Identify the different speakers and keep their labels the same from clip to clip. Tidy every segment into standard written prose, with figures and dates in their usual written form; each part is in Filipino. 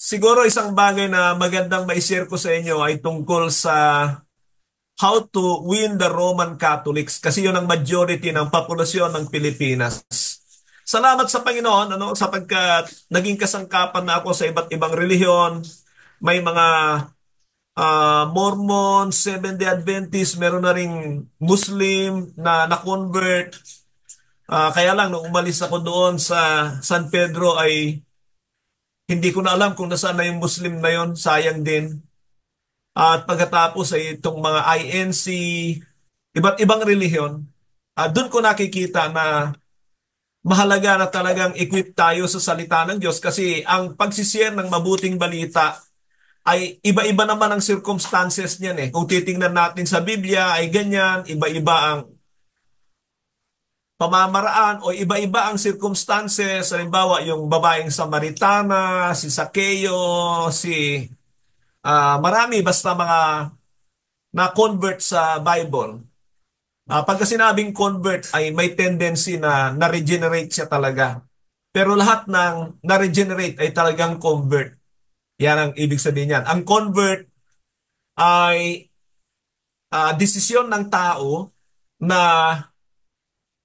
Speaker 1: Siguro isang bagay na magandang mai-share ko sa inyo ay tungkol sa how to win the Roman Catholics kasi yun ang majority ng populasyon ng Pilipinas. Salamat sa Panginoon sapagkat naging kasangkapan na ako sa iba't ibang relihiyon. May mga Mormon, Seventh-day Adventist, meron na ring Muslim na na-convert. Kaya lang nung umalis ako doon sa San Pedro ay hindi ko na alam kung nasaan na yung Muslim na yon, sayang din. At pagkatapos ay itong mga INC, iba't ibang relihiyon, doon ko nakikita na mahalaga na talagang equip tayo sa salita ng Diyos kasi ang pagsishare ng mabuting balita ay iba-iba naman ang circumstances niyan eh. Kung titingnan natin sa Biblia ay ganyan, iba-iba ang pamamaraan o iba-iba ang circumstances. Halimbawa, yung babaeng Samaritana, si Sakeo, si marami basta mga na-convert sa Bible. Pagka sinabing convert ay may tendency na na-regenerate siya talaga. Pero lahat ng na-regenerate ay talagang convert. Yan ang ibig sabihin niyan. Ang convert ay desisyon ng tao na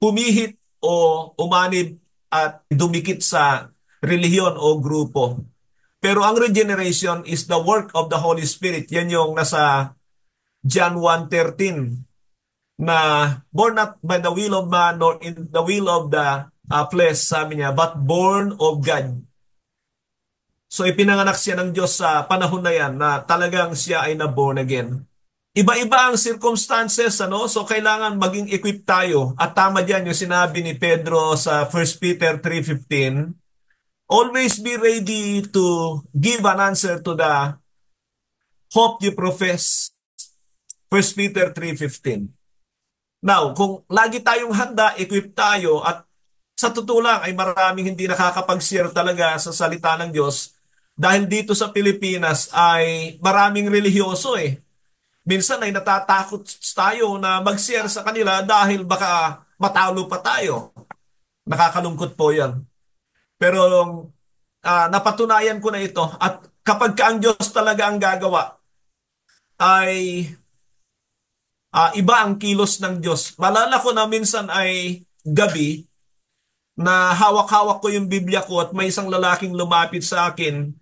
Speaker 1: pumihit o umanib at dumikit sa relihiyon o grupo. Pero ang regeneration is the work of the Holy Spirit. Yan yung nasa John 1:13 na born not by the will of man nor in the will of the flesh, sabi niya, but born of God. So ipinanganak siya ng Diyos sa panahon na yan na talagang siya ay na-born again. Iba-iba ang circumstances, ano? So kailangan maging equip tayo. At tama diyan yung sinabi ni Pedro sa 1 Peter 3:15. Always be ready to give an answer to the hope you profess. 1 Peter 3:15. Now, kung lagi tayong handa, equip tayo at sa totoo lang ay maraming hindi nakakapag-share talaga sa salita ng Diyos dahil dito sa Pilipinas ay maraming relihiyoso eh. Minsan ay natatakot tayo na mag-share sa kanila dahil baka matalo pa tayo. Nakakalungkot po yan. Pero napatunayan ko na ito at kapag ka ang Diyos talaga ang gagawa ay iba ang kilos ng Diyos. Malala ko na minsan ay gabi na hawak-hawak ko yung Biblia ko at may isang lalaking lumapit sa akin.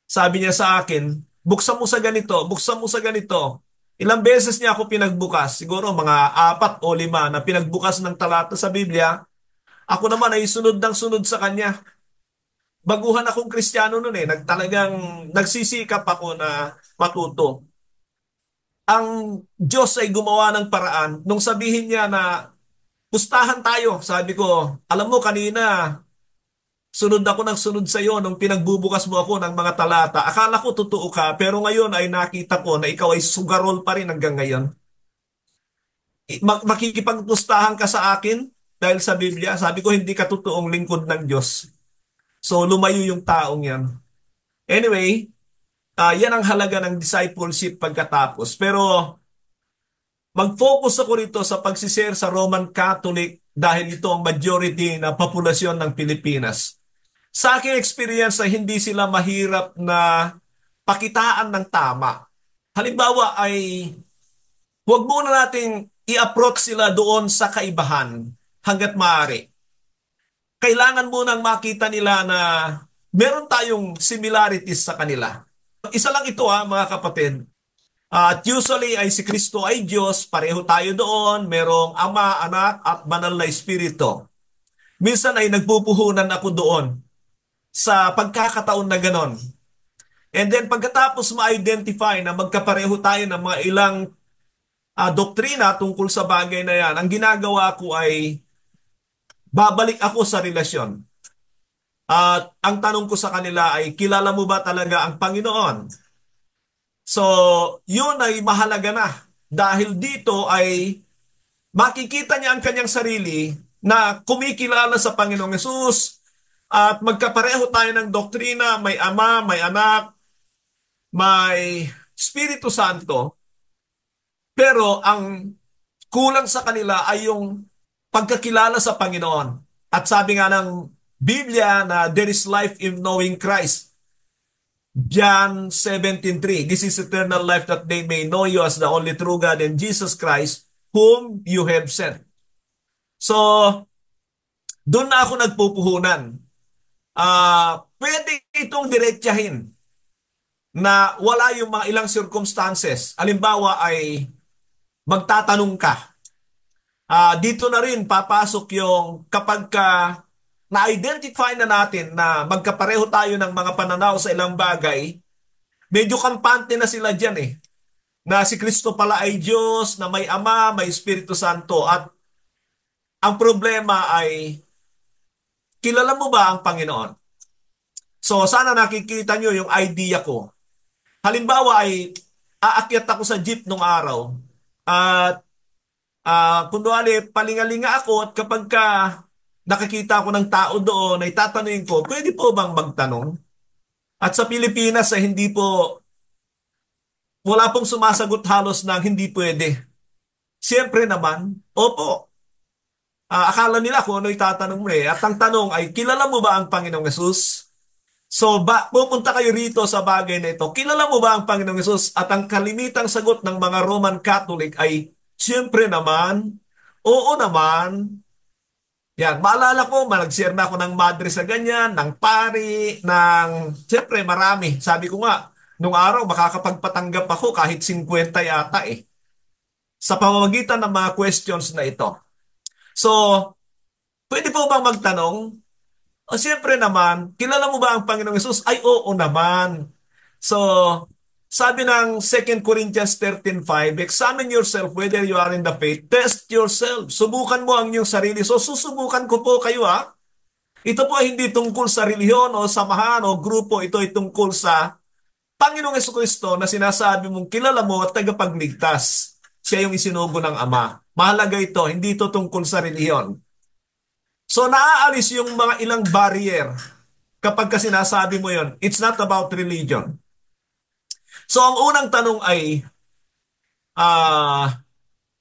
Speaker 1: Sabi niya sa akin, buksan mo sa ganito, buksan mo sa ganito. Ilang beses niya ako pinagbukas, siguro mga 4 o 5 na pinagbukas ng talata sa Biblia. Ako naman ay sunod ng sunod sa kanya. Baguhan akong Kristiyano noon eh, nagtalagang nagsisikap ako na matuto. Ang Diyos ay gumawa ng paraan nung sabihin niya na pustahan tayo. Sabi ko, alam mo kanina, sunod ako ng sunod sa iyo nung pinagbubukas mo ako ng mga talata. Akala ko totoo ka, pero ngayon ay nakita ko na ikaw ay sugarol pa rin hanggang ngayon. Makikipagpustahan ka sa akin dahil sa Biblia. Sabi ko, hindi ka totoong lingkod ng Diyos. So, lumayo yung taong yan. Anyway, yan ang halaga ng discipleship pagkatapos. Pero mag-focus ako rito sa pagsishare sa Roman Catholic dahil ito ang majority na populasyon ng Pilipinas. Sa aking experience ay hindi sila mahirap na pakitaan ng tama. Halimbawa ay huwag muna nating i-approach sila doon sa kaibahan hanggat maaari. Kailangan munang makita nila na meron tayong similarities sa kanila. Isa lang ito mga kapatid. At usually ay si Kristo ay Diyos, pareho tayo doon, merong Ama, Anak at Banal na Espiritu. Minsan ay nagpupuhunan ako doon sa pagkakataon na ganon. And then pagkatapos ma-identify na magkapareho tayo ng mga ilang doktrina tungkol sa bagay na yan, ang ginagawa ko ay babalik ako sa relasyon. At ang tanong ko sa kanila ay, kilala mo ba talaga ang Panginoon? So, yun ay mahalaga na. Dahil dito ay makikita niya ang kanyang sarili na kumikilala sa Panginoong Yesus at magkapareho tayo ng doktrina, may Ama, may Anak, may Espiritu Santo. Pero ang kulang sa kanila ay yung pagkakilala sa Panginoon. At sabi nga ng Biblia na there is life in knowing Christ. John 17:3. This is eternal life, that they may know you as the only true God and Jesus Christ whom you have sent. So, doon na ako nagpupuhunan. Pwede itong diretsahin na wala yung mga ilang circumstances. Halimbawa ay magtatanong ka. Dito na rin papasok yung kapag ka na-identify na natin na magkapareho tayo ng mga pananaw sa ilang bagay, medyo kampante na sila dyan eh. Na si Kristo pala ay Diyos, na may Ama, may Espiritu Santo. At ang problema ay, kilala mo ba ang Panginoon? So sana nakikita nyo yung idea ko. Halimbawa ay aakyat ako sa jeep nung araw at kunwari palingalinga ako at kapag ka nakikita ko ng tao doon ay tatanungin ko, pwede po bang magtanong? At sa Pilipinas ay hindi po, wala pong sumasagot halos ng hindi pwede. Siyempre naman, opo. Akala nila kung ano itatanong mo eh. At ang tanong ay, kilala mo ba ang Panginoong Yesus? So, pupunta kayo rito sa bagay na ito. Kilala mo ba ang Panginoong Yesus? At ang kalimitang sagot ng mga Roman Catholic ay, siyempre naman, oo naman. Yan, maalala ko, nag-share na ako ng madre sa ganyan, ng pari, siyempre marami. Sabi ko nga, nung araw, makakapagpatanggap ako kahit 50 yata eh. Sa pamamagitan ng mga questions na ito. So, pwede po bang magtanong? O siyempre naman, kilala mo ba ang Panginoong Yesus? Ay, oo naman. So, sabi ng 2 Corinthians 13:5, examine yourself whether you are in the faith. Test yourself. Subukan mo ang iyong sarili. So, susubukan ko po kayo ha. Ito po ay hindi tungkol sa relihiyon o samahan o grupo. Ito ay tungkol sa Panginoong Jesucristo na sinasabi mong kilala mo at tagapagligtas. Siya yung isinugo ng Ama. Mahalaga ito, hindi ito tungkol sa relihiyon. So naaalis yung mga ilang barrier kapag ka sinasabi mo yon. It's not about religion. So ang unang tanong ay,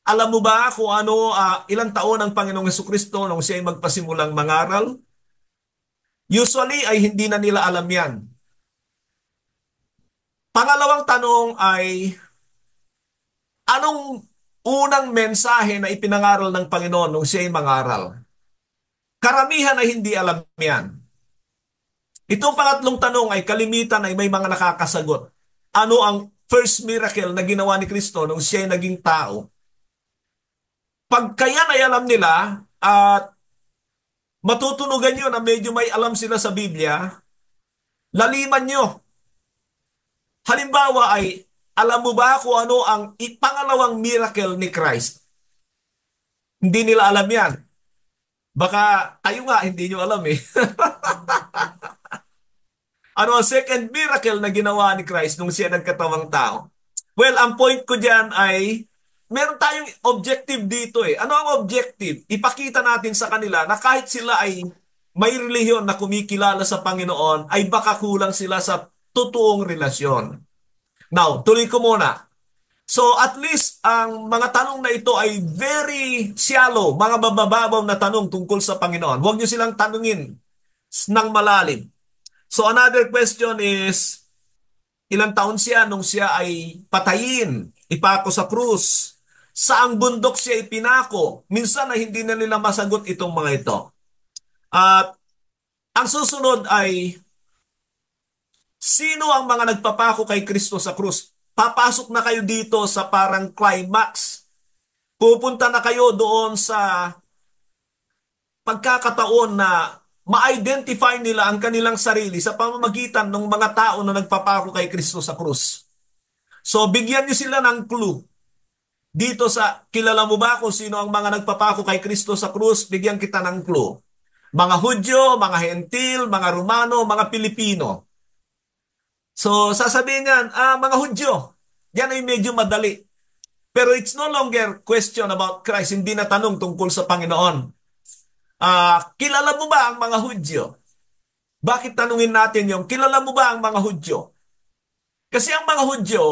Speaker 1: alam mo ba kung ano, ilang taon ang Panginoong Jesucristo nung siya ay magpasimulang mangaral? Usually ay hindi na nila alam yan. Pangalawang tanong ay, anong unang mensahe na ipinangaral ng Panginoon nung siya ay mangaral? Karamihan ay hindi alam yan. Itong pangatlong tanong ay kalimitan ay may mga nakakasagot. Ano ang first miracle na ginawa ni Kristo nung siya ay naging tao? Pag kaya ay alam nila at matutunugan nyo na medyo may alam sila sa Biblia, laliman nyo. Halimbawa ay, alam mo ba kung ano ang pangalawang miracle ni Christ? Hindi nila alam yan. Baka kayo nga, hindi nyo alam eh. Ano ang second miracle na ginawa ni Christ nung siya nagkatawang tao? Well, ang point ko dyan ay, meron tayong objective dito eh. Ano ang objective? Ipakita natin sa kanila na kahit sila ay may relihiyon na kumikilala sa Panginoon, ay baka kulang sila sa totoong relasyon. Now, tuloy ko muna. So at least ang mga tanong na ito ay very shallow, mga mabababaw na tanong tungkol sa Panginoon. Huwag niyo silang tanungin ng malalim. So another question is, ilang taon siya nung siya ay patayin, ipako sa krus? Saang bundok siya ipinako? Minsan na hindi na nila masagot itong mga ito. At ang susunod ay, sino ang mga nagpapako kay Kristo sa krus? Papasok na kayo dito sa parang climax. Pupunta na kayo doon sa pagkakataon na ma-identify nila ang kanilang sarili sa pamamagitan ng mga tao na nagpapako kay Kristo sa krus. So bigyan niyo sila ng clue. Dito sa, kilala mo ba kung sino ang mga nagpapako kay Kristo sa krus? Bigyan kita ng clue. Mga Hudyo, mga Hentil, mga Romano, mga Pilipino. So sasabihin niyan, mga Hudyo. Yan ay medyo madali. Pero it's no longer question about Christ. Hindi na tanong tungkol sa Panginoon. Kilala mo ba ang mga Hudyo? Bakit tanungin natin yung, kilala mo ba ang mga Hudyo? Kasi ang mga Hudyo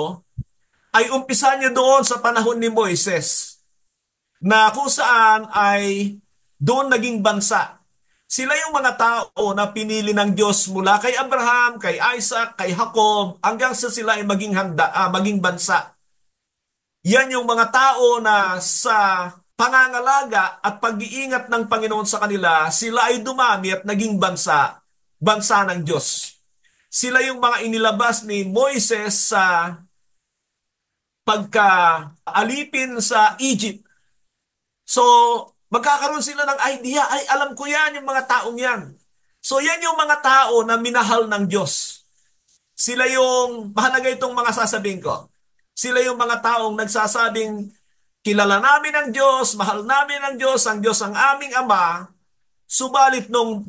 Speaker 1: ay umpisa niya doon sa panahon ni Moises, na kung saan ay doon naging bansa. Sila yung mga tao na pinili ng Diyos mula kay Abraham, kay Isaac, kay Jacob, hanggang sa sila ay maging maging bansa. Yan yung mga tao na sa pangangalaga at pag-iingat ng Panginoon sa kanila, sila ay dumami at naging bansa, bansa ng Diyos. Sila yung mga inilabas ni Moises sa pagka-alipin sa Egypt. So, magkakaroon sila ng idea, ay alam ko yan, yung mga taong yan. So, yan yung mga tao na minahal ng Diyos. Sila yung, mahalaga itong mga sasabihin ko. Sila yung mga taong nagsasabing, kilala namin ang Diyos, mahal namin ang Diyos ang aming Ama, subalit nung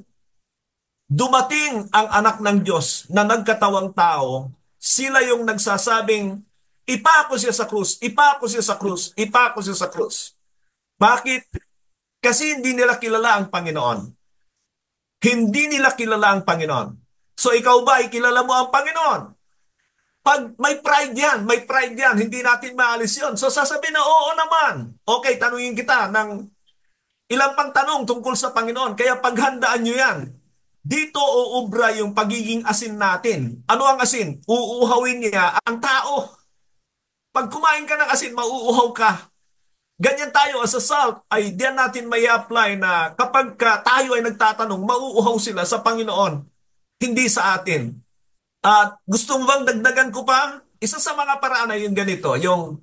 Speaker 1: dumating ang anak ng Diyos na nagkatawang tao, sila yung nagsasabing, ipako siya sa krus, ipako siya sa krus, ipako siya sa krus. Bakit? Kasi hindi nila kilala ang Panginoon. Hindi nila kilala ang Panginoon. So ikaw ba ay kilala mo ang Panginoon? Pag may pride yan, may pride yan, hindi natin maalis yun. So sasabihin na, oo naman. Okay, tanungin kita ng ilang pang tanong tungkol sa Panginoon. Kaya paghandaan nyo yan. Dito uubra yung pagiging asin natin. Ano ang asin? Uuhawin niya ang tao. Pag kumain ka ng asin, mauuhaw ka. Ganyan tayo as a salt ay diyan natin may apply na kapag tayo ay nagtatanong, mauuhaw sila sa Panginoon, hindi sa atin. At gusto mo bang dagdagan ko pa? Isa sa mga paraan ay yung ganito, yung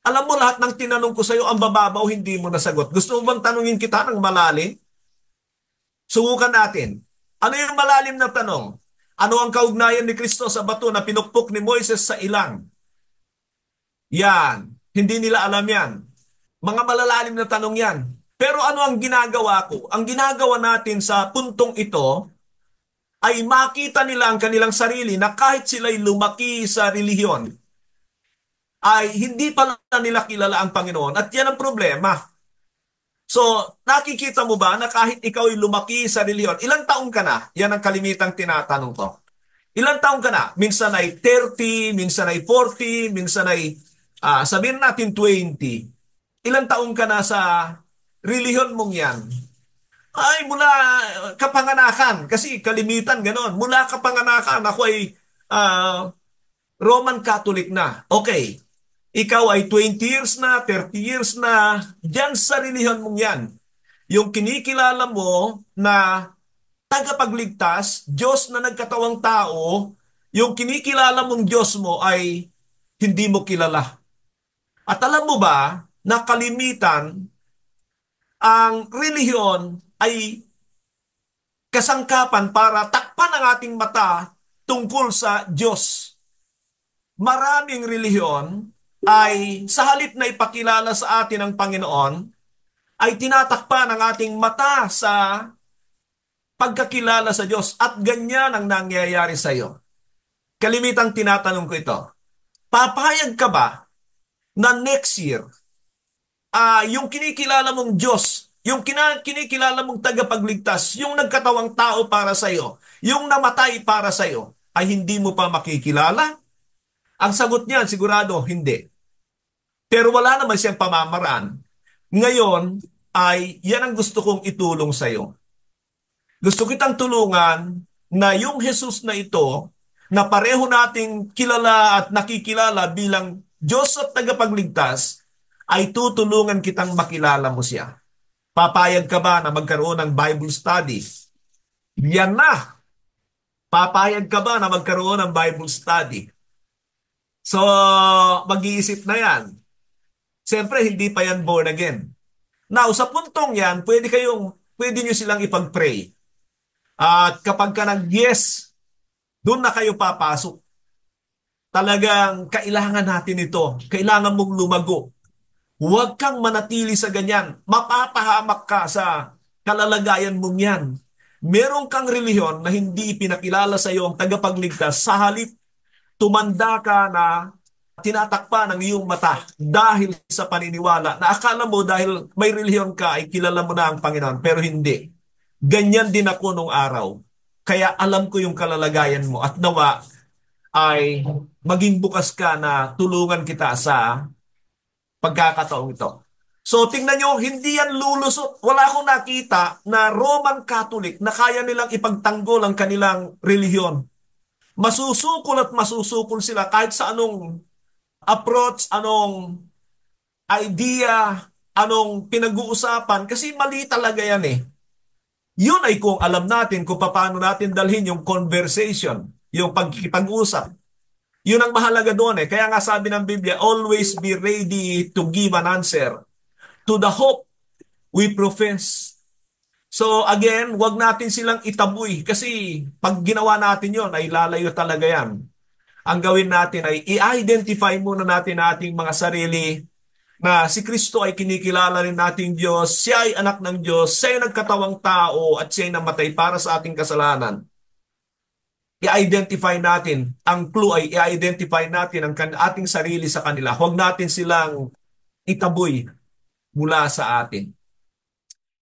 Speaker 1: alam mo lahat ng tinanong ko sa iyo, ang bababaw, hindi mo nasagot. Gusto mo bang tanungin kita ng malalim? Subukan natin. Ano yung malalim na tanong? Ano ang kaugnayan ni Kristo sa bato na pinukpok ni Moises sa ilang? Yan. Hindi nila alam yan. Mga malalalim na tanong yan. Pero ano ang ginagawa ko? Ang ginagawa natin sa puntong ito ay makita nila ang kanilang sarili na kahit sila'y lumaki sa relihiyon, ay hindi pala nila kilala ang Panginoon. At yan ang problema. So, nakikita mo ba na kahit ikaw ay lumaki sa relihiyon, ilang taong ka na? Yan ang kalimitang tinatanong ko. Ilang taong ka na? Minsan ay 30, minsan ay 40, minsan ay sabihin natin 20. Ilang taong ka na sa relihiyon mong yan? Ay, mula kapanganakan. Kasi kalimitan ganon. Mula kapanganakan, ako ay Roman Catholic na. Okay. Ikaw ay 20 years na, 30 years na. Diyan sa relihiyon mong yan. Yung kinikilala mo na tagapagligtas, Diyos na nagkatawang tao, yung kinikilala mong Diyos mo ay hindi mo kilala. At alam mo ba na kalimitan, ang relihiyon ay kasangkapan para takpan ang ating mata tungkol sa Diyos. Maraming relihiyon ay sa halip na ipakilala sa atin ang Panginoon, ay tinatakpan ang ating mata sa pagkakilala sa Diyos at ganyan ang nangyayari sa iyo. Kalimitang tinatanong ko ito, papayag ka ba na next year, yung kinikilala mong Diyos, yung kinikilala mong tagapagligtas, yung nagkatawang tao para sa iyo, yung namatay para sa iyo, ay hindi mo pa makikilala? Ang sagot niyan, sigurado, hindi. Pero wala naman siyang pamamaraan. Ngayon, ay yan ang gusto kong itulong sa iyo. Gusto kitang tulungan na yung Jesus na ito, na pareho nating kilala at nakikilala bilang Diyos at tagapagligtas, ay tutulungan kitang makilala mo siya. Papayag ka ba na magkaroon ng Bible study? Yan na. Papayag ka ba na magkaroon ng Bible study? So, mag-iisip na yan. Siyempre, hindi pa yan born again. Now, sa puntong yan, pwede nyo silang ipag-pray. At kapag ka nag-yes, doon na kayo papasok. Talagang kailangan natin ito. Kailangan mong lumago. Huwag kang manatili sa ganyan. Mapapahamak ka sa kalalagayan mong yan. Meron kang relihiyon na hindi pinakilala sa iyo ang tagapagligtas, sa halip tumanda ka na tinatakpan ang iyong mata dahil sa paniniwala na akala mo dahil may relihiyon ka ay kilala mo na ang Panginoon, pero hindi. Ganyan din ako nung araw. Kaya alam ko yung kalalagayan mo at nawa ay maging bukas ka na tulungan kita sa pagkakataong ito. So tingnan nyo, hindi yan lulusot. Wala akong nakita na Roman Catholic na kaya nilang ipagtanggol ang kanilang relihiyon. Masusukol at masusukol sila kahit sa anong approach, anong idea, anong pinag-uusapan, kasi mali talaga yan eh. Yun ay kung alam natin kung paano natin dalhin yung conversation, yung pagkikipag-usap. Yun ang mahalaga doon eh. Kaya nga sabi ng Biblia, always be ready to give an answer to the hope we profess. So again, wag natin silang itaboy kasi pag ginawa natin yon ay lalayo talaga yan. Ang gawin natin ay i-identify muna natin ating mga sarili na si Kristo ay kinikilala rin nating Diyos, siya ay anak ng Diyos, siya ay nagkatawang tao at siya ay namatay para sa ating kasalanan. I-identify natin, ang clue ay i-identify natin ang ating sarili sa kanila. Huwag natin silang itaboy mula sa atin.